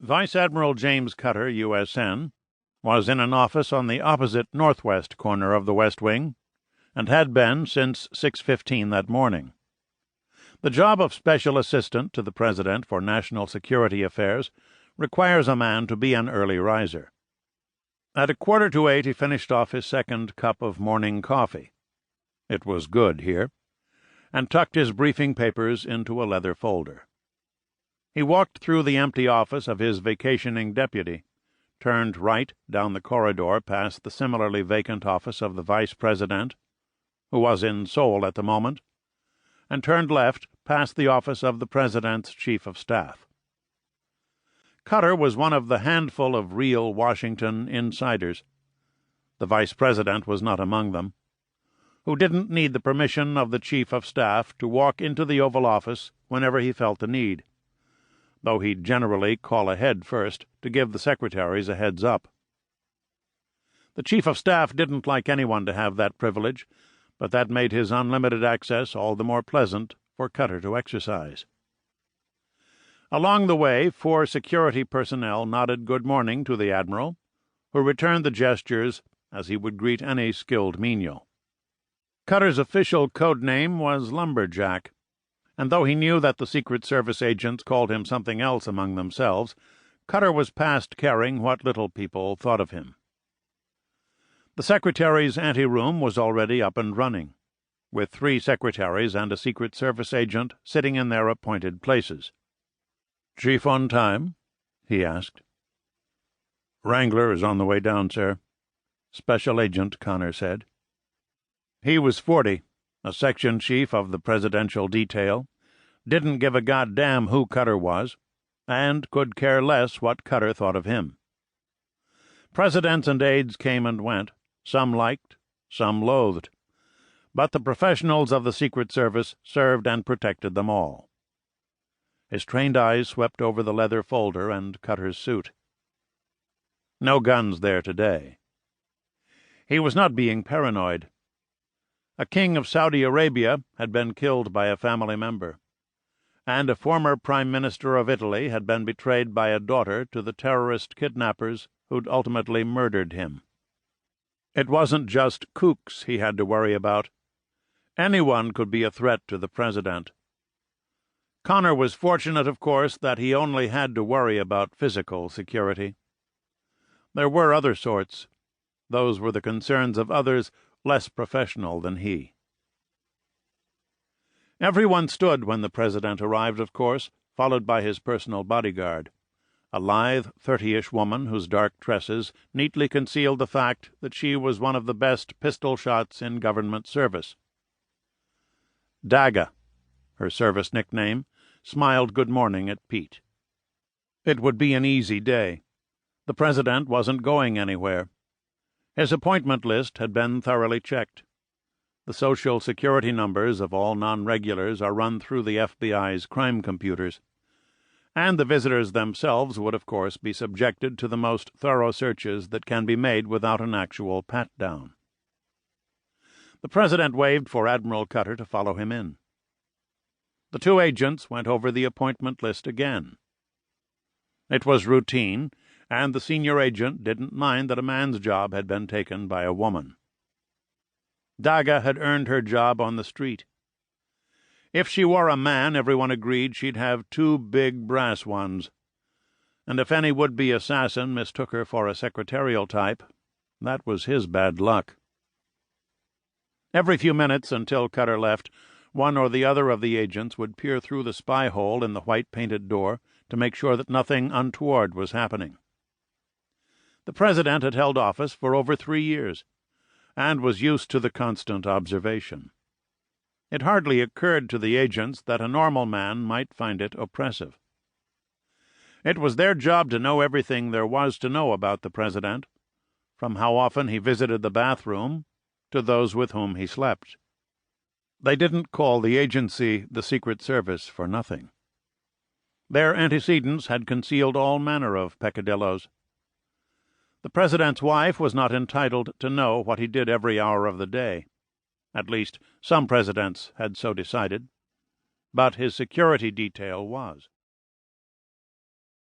Vice Admiral James Cutter, U.S.N., was in an office on the opposite northwest corner of the West Wing, and had been since 6:15 that morning. The job of Special Assistant to the President for National Security Affairs requires a man to be an early riser. At 7:45 he finished off his second cup of morning coffee. It was good here, and tucked his briefing papers into a leather folder. He walked through the empty office of his vacationing deputy, turned right down the corridor past the similarly vacant office of the Vice President, who was in Seoul at the moment, and turned left past the office of the President's Chief of Staff. Cutter was one of the handful of real Washington insiders. The Vice President was not among them, who didn't need the permission of the Chief of Staff to walk into the Oval Office whenever he felt the need, though he'd generally call ahead first to give the secretaries a heads-up. The Chief of Staff didn't like anyone to have that privilege, but that made his unlimited access all the more pleasant for Cutter to exercise. Along the way, 4 security personnel nodded good morning to the Admiral, who returned the gestures as he would greet any skilled menial. Cutter's official code name was Lumberjack, and though he knew that the Secret Service agents called him something else among themselves, Cutter was past caring what little people thought of him. The secretary's anteroom was already up and running, with 3 secretaries and a Secret Service agent sitting in their appointed places. "Chief on time?" he asked. "Wrangler is on the way down, sir," Special Agent Connor said. He was 40, a section chief of the presidential detail, didn't give a goddamn who Cutter was, and could care less what Cutter thought of him. Presidents and aides came and went, some liked, some loathed, but the professionals of the Secret Service served and protected them all. His trained eyes swept over the leather folder and Cutter's suit. No guns there today. He was not being paranoid. A king of Saudi Arabia had been killed by a family member, and a former Prime Minister of Italy had been betrayed by a daughter to the terrorist kidnappers who'd ultimately murdered him. It wasn't just kooks he had to worry about. Anyone could be a threat to the President. Connor was fortunate, of course, that he only had to worry about physical security. There were other sorts. Those were the concerns of others less professional than he. Everyone stood when the President arrived, of course, followed by his personal bodyguard, a lithe 30-ish woman whose dark tresses neatly concealed the fact that she was one of the best pistol shots in government service. Daga, her service nickname, smiled good morning at Pete. It would be an easy day. The President wasn't going anywhere. His appointment list had been thoroughly checked. The Social Security numbers of all non-regulars are run through the FBI's crime computers, and the visitors themselves would, of course, be subjected to the most thorough searches that can be made without an actual pat-down. The President waved for Admiral Cutter to follow him in. The 2 agents went over the appointment list again. It was routine, and the senior agent didn't mind that a man's job had been taken by a woman. Daga had earned her job on the street. If she were a man, everyone agreed she'd have 2 big brass ones, and if any would-be assassin mistook her for a secretarial type, that was his bad luck. Every few minutes until Cutter left, one or the other of the agents would peer through the spy hole in the white-painted door to make sure that nothing untoward was happening. The President had held office for over 3 years, and was used to the constant observation. It hardly occurred to the agents that a normal man might find it oppressive. It was their job to know everything there was to know about the President, from how often he visited the bathroom to those with whom he slept. They didn't call the agency the Secret Service for nothing. Their antecedents had concealed all manner of peccadillos. The President's wife was not entitled to know what he did every hour of the day. At least, some presidents had so decided. But his security detail was.